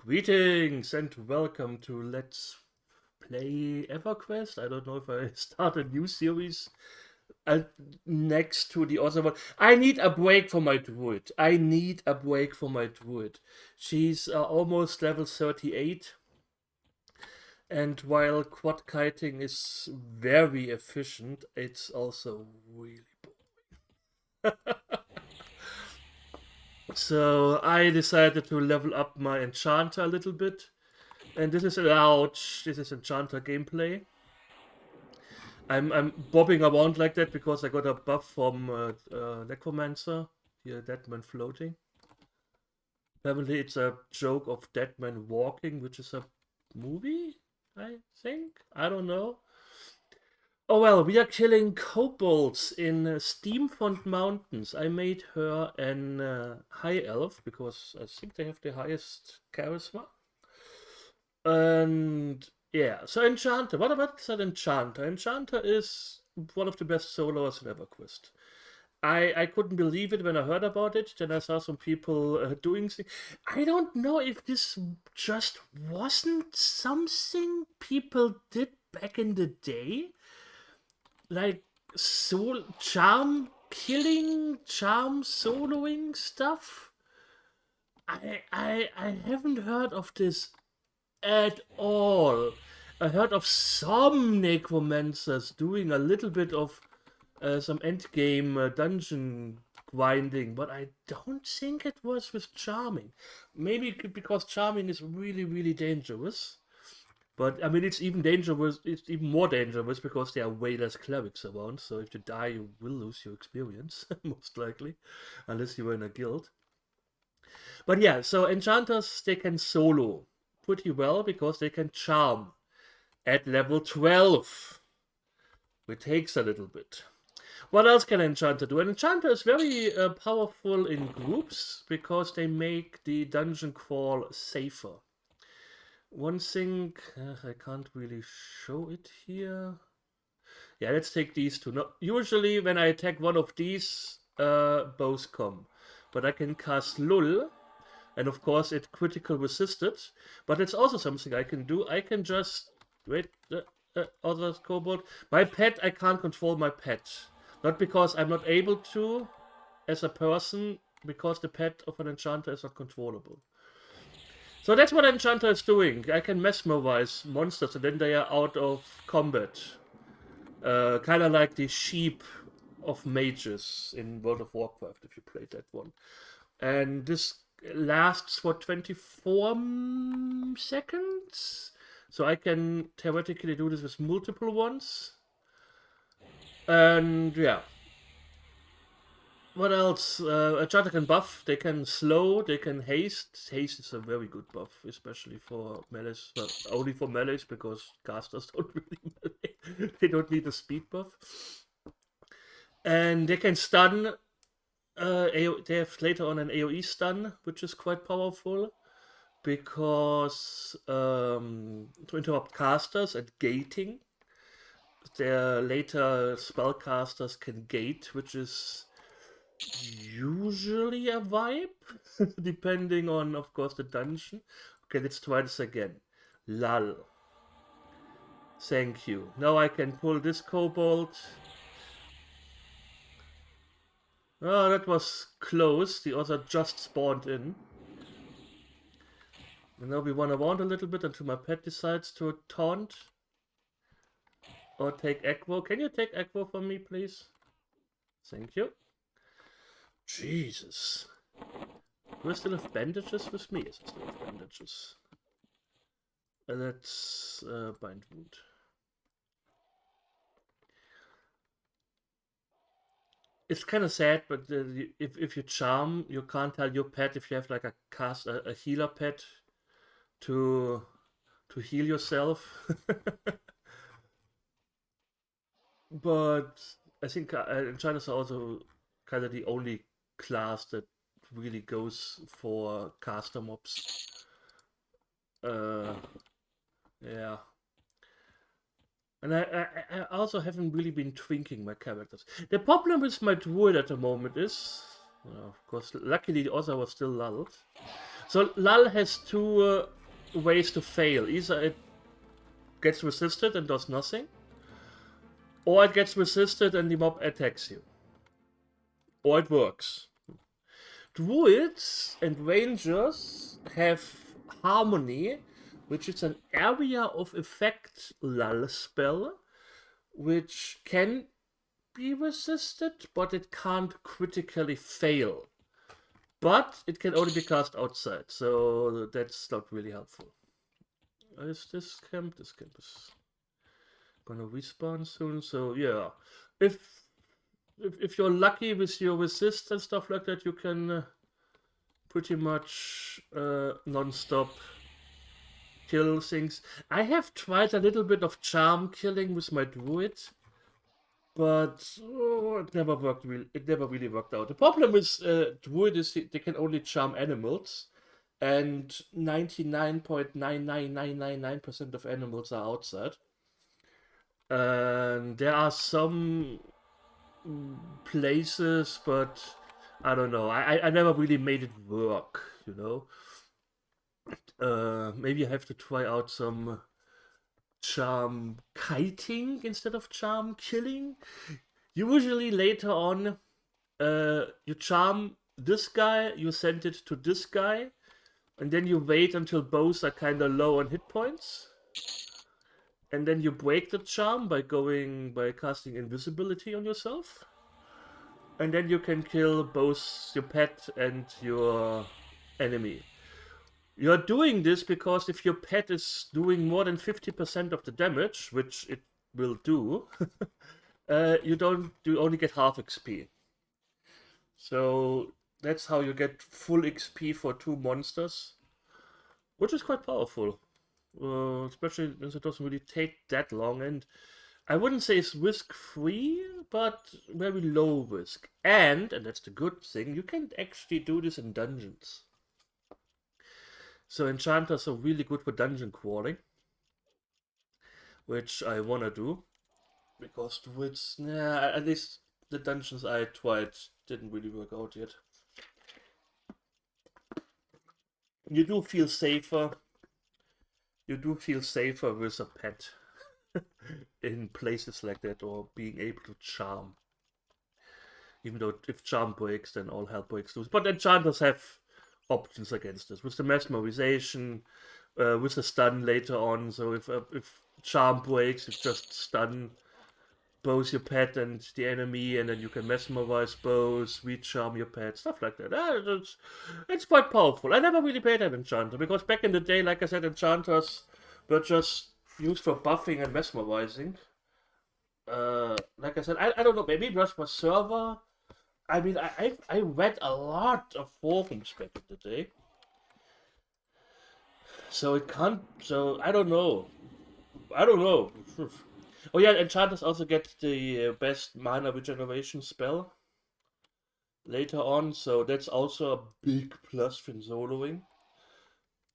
Greetings and welcome to Let's Play EverQuest. I don't know if I start a new series uh, next to the other one. I need a break for my druid. She's almost level 38, and while quad kiting is very efficient, it's also really boring. So I decided to level up my Enchanter a little bit. And this is this is Enchanter gameplay. I'm bobbing around like that because I got a buff from Necromancer. Here, Deadman floating. Apparently, it's a joke of Deadman walking, which is a movie, I think. I don't know. Oh well, we are killing kobolds in Steamfont Mountains. I made her an high elf because I think they have the highest charisma. And yeah, so Enchanter. What about that Enchanter? Enchanter is one of the best soloers in EverQuest. I couldn't believe it when I heard about it. Then I saw some people doing things. I don't know if this just wasn't something people did back in the day, like charm killing, charm soloing stuff. I haven't heard of this at all. I heard of some necromancers doing a little bit of some endgame dungeon grinding, but I don't think it was with charming. Maybe because charming is really, really dangerous. But I mean, it's even dangerous. It's even more dangerous because there are way less clerics around. So if you die, you will lose your experience most likely, unless you were in a guild. But yeah, so enchanters they can solo pretty well because they can charm at level 12. It takes a little bit. What else can Enchanter do? An Enchanter is very powerful in groups because they make the dungeon crawl safer. One thing, I can't really show it here. Yeah, let's take these two. No, usually when I attack one of these, both come. But I can cast Lull, and of course it critical resisted. But it's also something I can do. I can just wait. Other kobold. My pet, I can't control my pet. Not because I'm not able to, as a person, because the pet of an enchanter is not controllable. So that's what Enchanter is doing. I can mesmerize monsters and then they are out of combat. Kind of like the sheep of mages in World of Warcraft, if you played that one. And this lasts for 24 seconds. So I can theoretically do this with multiple ones. And yeah. What else? Enchanter can buff, they can slow, they can haste. Haste is a very good buff, especially for melees. Well, only for melees because casters don't really melee. They don't need a speed buff. And they can stun. They have later on an AoE stun, which is quite powerful because to interrupt casters at gating. Their later spellcasters can gate, which is usually a vibe, depending on, of course, the dungeon. Okay, let's try this again. Lull. Thank you. Now I can pull this kobold. Oh, that was close. The other just spawned in. And now we run around a little bit until my pet decides to taunt. Or take aggro. Can you take aggro for me, please? Thank you. Jesus. Do I still have bandages with me? Yes, I still have bandages. Let's bind wound. It's kind of sad, but if you charm, you can't tell your pet if you have like a healer pet to heal yourself. But I think enchanters are also kind of the only class that really goes for caster mobs. Yeah. And I also haven't really been twinking my characters. The problem with my druid at the moment is, of course, luckily the other was still lulled. So Lull has two ways to fail. Either it gets resisted and does nothing, or it gets resisted and the mob attacks you. Or it works. Druids and rangers have harmony, which is an area of effect lull spell, which can be resisted, but it can't critically fail. But it can only be cast outside, so that's not really helpful. Is this camp? This camp is gonna respawn soon, so yeah. If if you're lucky with your resist and stuff like that, you can pretty much non-stop kill things. I have tried a little bit of charm killing with my druid, but it never worked. It never really worked out. The problem is druid is they can only charm animals, and 99.99999% of animals are outside. And there are some places, but I don't know. I never really made it work, you know. Maybe I have to try out some charm kiting instead of charm killing. Usually later on, you charm this guy, you send it to this guy, and then you wait until both are kind of low on hit points. And then you break the charm by casting invisibility on yourself. And then you can kill both your pet and your enemy. You're doing this because if your pet is doing more than 50% of the damage, which it will do, you only get half XP. So that's how you get full XP for 2 monsters, which is quite powerful. Especially since it doesn't really take that long, and I wouldn't say it's risk-free, but very low risk. And that's the good thing, you can actually do this in dungeons. So enchanters are really good for dungeon crawling, which I wanna do, because druids, yeah, at least the dungeons I tried didn't really work out yet. You do feel safer. You do feel safer with a pet in places like that, or being able to charm. Even though if charm breaks, then all hell breaks loose. But enchanters have options against this, with the mesmerization, with the stun later on. So if charm breaks, it just stun both your pet and the enemy, and then you can mesmerize both, recharm your pet, stuff like that. It's quite powerful. I never really played an enchanter because back in the day, like I said, enchanters were just used for buffing and mesmerizing. Like I said, I don't know, maybe it was my server. I mean, I read a lot of forums back in the day. So it can't, so I don't know. I don't know. Oh yeah, enchanters also get the best mana regeneration spell later on, so that's also a big plus in soloing.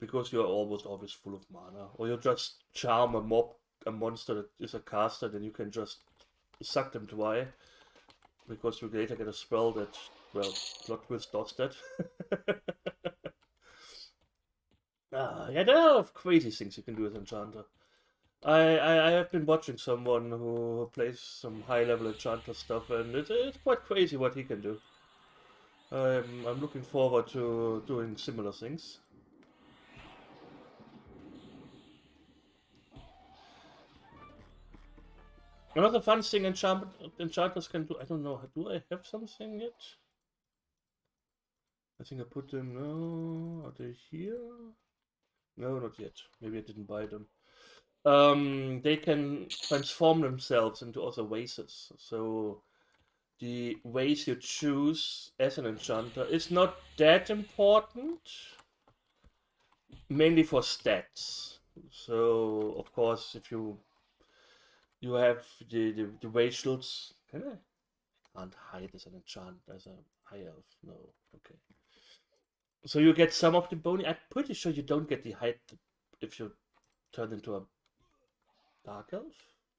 Because you're almost always full of mana. Or you just charm a monster that is a caster, then you can just suck them dry. Because you later get a spell that, well, plot twist does that. Yeah, there are crazy things you can do with Enchanter. I have been watching someone who plays some high level Enchanter stuff, and it's quite crazy what he can do. I'm looking forward to doing similar things. Another fun thing enchanters can do, I don't know, do I have something yet? I think I put them, no, are they here? No, not yet. Maybe I didn't buy them. They can transform themselves into other races. So the race you choose as an enchanter is not that important, mainly for stats. So of course, if you have the racials, can I can't hide as an enchant as a high elf. No, okay. So you get some of the bony. I'm pretty sure you don't get the height if you turn into a dark elf.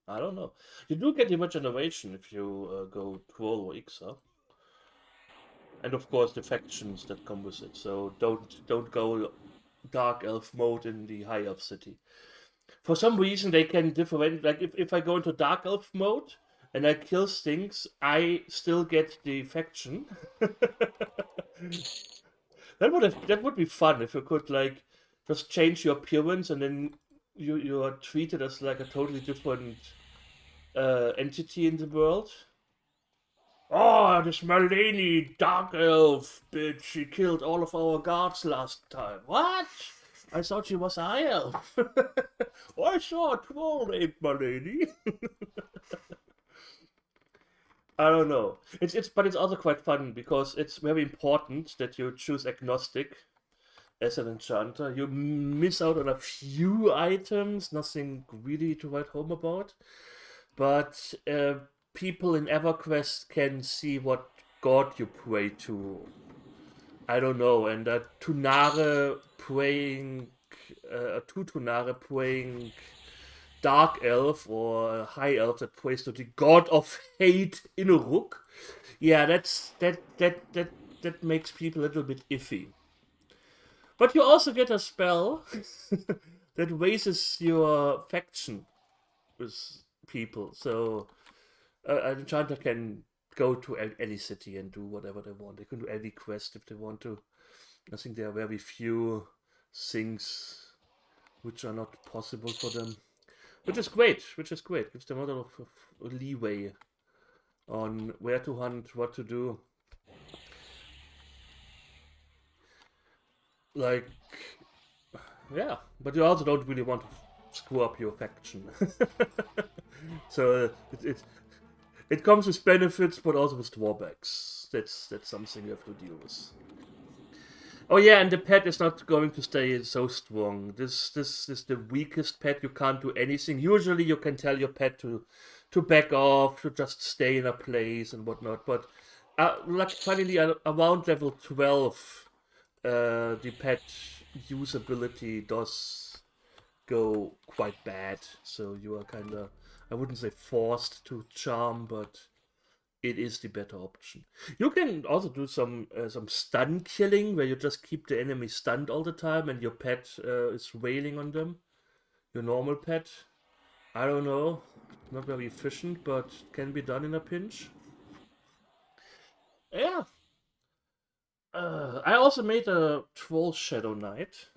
I don't know. You do get the regeneration if you go troll or Ixer, and of course the factions that come with it. So don't go Dark Elf mode in the High Elf city. For some reason, they can different. Like if I go into Dark Elf mode and I kill things, I still get the faction. That would be fun if you could like just change your appearance and then you are treated as like a totally different entity in the world. Oh, this Maleni dark elf bitch! She killed all of our guards last time. What? I thought she was a high elf. I saw a troll named Maleni. I don't know. But it's also quite fun because it's very important that you choose agnostic as an enchanter. You miss out on a few items, nothing really to write home about. But people in EverQuest can see what god you pray to. I don't know, and a Tunare praying, a two Tunare praying dark elf or a high elf that prays to the god of hate in a rook. Yeah, that makes people a little bit iffy. But you also get a spell that raises your faction with people. So an enchanter can go to any city and do whatever they want. They can do any quest if they want to. I think there are very few things which are not possible for them, which is great. Which is great. Gives them a lot of leeway on where to hunt, what to do. Like, yeah, but you also don't really want to screw up your faction. So it comes with benefits, but also with drawbacks. That's something you have to deal with. Oh yeah, and the pet is not going to stay so strong. This is the weakest pet. You can't do anything. Usually, you can tell your pet to back off, to just stay in a place and whatnot. But like finally, around level 12, the pet usability does go quite bad. So you are kind of, I wouldn't say forced to charm, but it is the better option. You can also do some stun killing where you just keep the enemy stunned all the time and your pet is wailing on them. Your normal pet. I don't know. Not very efficient, but can be done in a pinch. Yeah. I also made a troll shadow knight.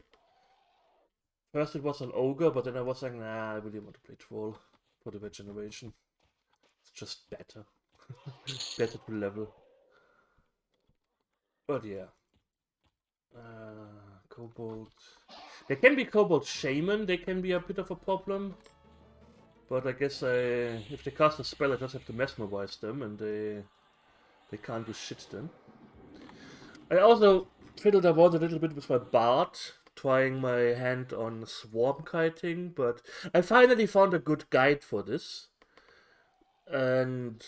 First it was an ogre, but then I was like, nah, I really want to play troll for the regeneration. It's just better. Better to level. But yeah. Kobold. There can be Kobold Shaman, they can be a bit of a problem. But I guess if they cast a spell, I just have to mesmerize them, and they can't do shit then. I also fiddled around a little bit with my Bard, trying my hand on swarm kiting, but I finally found a good guide for this. And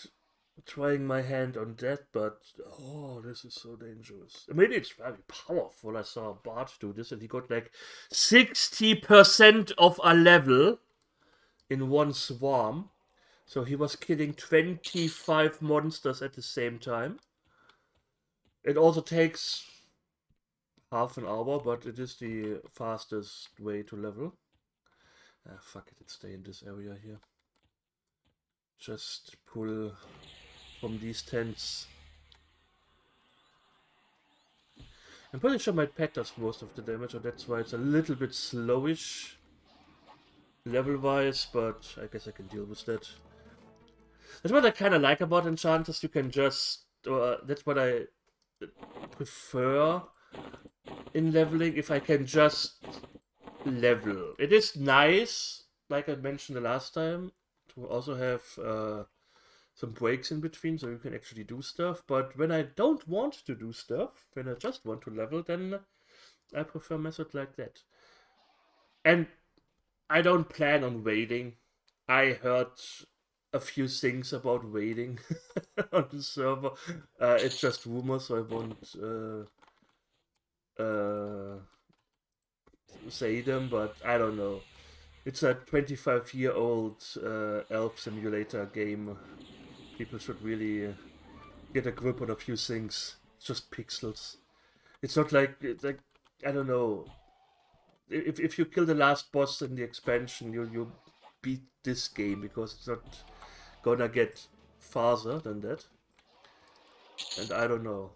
trying my hand on that, but oh, this is so dangerous. I mean, it's very powerful. I saw Bart do this, and he got like 60% of a level in one swarm. So he was killing 25 monsters at the same time. It also takes half an hour, but it is the fastest way to level. Ah, fuck it, let's stay in this area here. Just pull from these tents. I'm pretty sure my pet does most of the damage, and that's why it's a little bit slowish level-wise, but I guess I can deal with that. That's what I kind of like about enchanters. You can just... that's what I prefer in leveling, if I can just level. It is nice, like I mentioned the last time, to also have some breaks in between so you can actually do stuff. But when I don't want to do stuff, when I just want to level, then I prefer method like that. And I don't plan on waiting. I heard a few things about waiting on the server. It's just rumors, so I won't say them, but I don't know. It's a 25-year-old elf simulator game. People should really get a grip on a few things. It's just pixels. It's not like I don't know. if you kill the last boss in the expansion, you beat this game because it's not gonna get farther than that. And I don't know.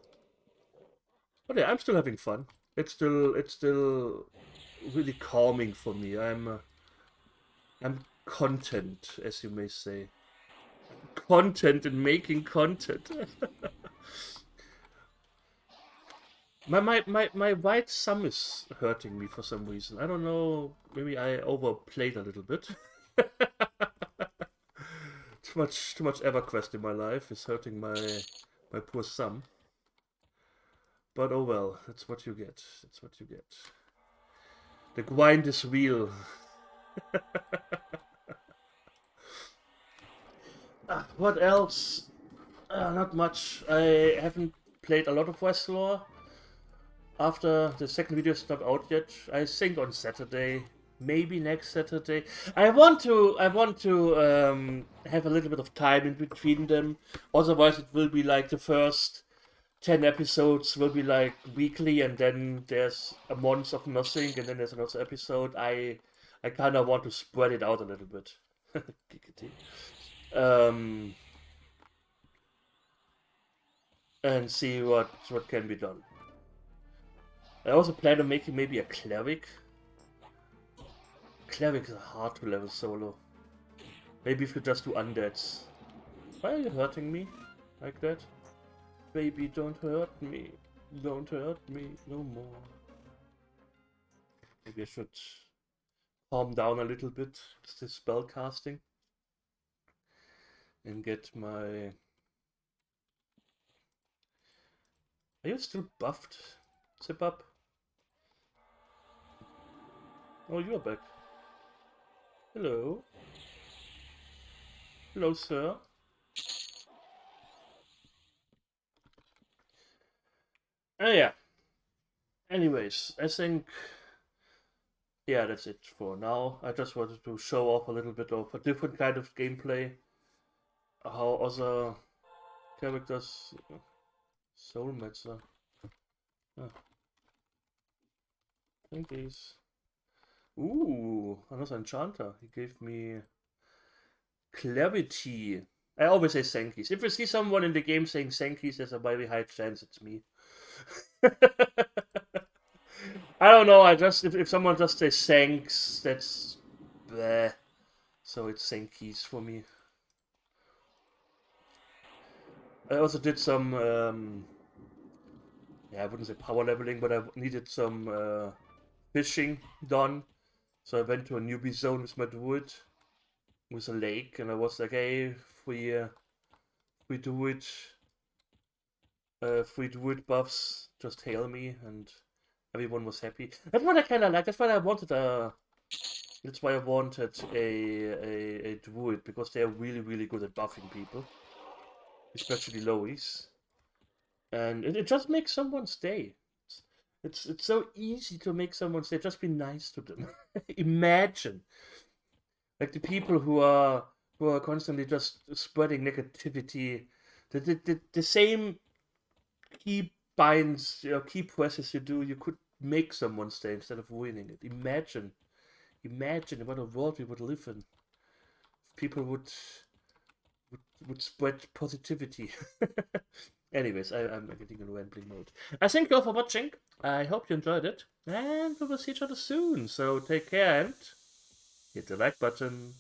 But yeah, I'm still having fun. It's still really calming for me. I'm content, as you may say. Content and making content. My right thumb is hurting me for some reason. I don't know. Maybe I overplayed a little bit. Too much EverQuest in my life is hurting my poor thumb. But oh well, that's what you get. That's what you get. The grind is real. What else? Not much. I haven't played a lot of Westlaw. After the second video is not out yet, I think on Saturday, maybe next Saturday. I want to have a little bit of time in between them. Otherwise, it will be like the first 10 episodes will be like weekly, and then there's a month of nothing, and then there's another episode. I kind of want to spread it out a little bit. um, and see what can be done. I also plan on making maybe a cleric. Cleric is hard to level solo. Maybe if you just do undeads. Why are you hurting me like that? Baby, don't hurt me. Don't hurt me no more. Maybe I should calm down a little bit with this spell casting. And get my... Are you still buffed? Zip up. Oh, you're back. Hello. Hello, sir. Oh yeah. Anyways, I think... Yeah, that's it for now. I just wanted to show off a little bit of a different kind of gameplay. How other characters... Soulmetzer. Ah. Thankies. Ooh, another Enchanter. He gave me clarity. I always say thankies. If you see someone in the game saying thankies, there's a very high chance it's me. I don't know. I just if someone just says thanks, that's bleh. So it's thankies for me. I also did some yeah, I wouldn't say power leveling, but I needed some fishing done. So I went to a newbie zone with my druid, with a lake, and I was like, hey, we do it, free druid buffs, just hail me, and everyone was happy. That's what I kind of like. That's why I wanted a. That's why I wanted a druid, because they're really good at buffing people, especially lowies, and it just makes someone stay. It's so easy to make someone stay. Just be nice to them. Imagine, like the people who are constantly just spreading negativity. The same key binds, key presses you do, you could make someone stay instead of ruining it. Imagine what a world we would live in. People would spread positivity. Anyways, I'm getting in rambling mode. I thank you all for watching. I hope you enjoyed it. And we will see each other soon. So take care and hit the like button.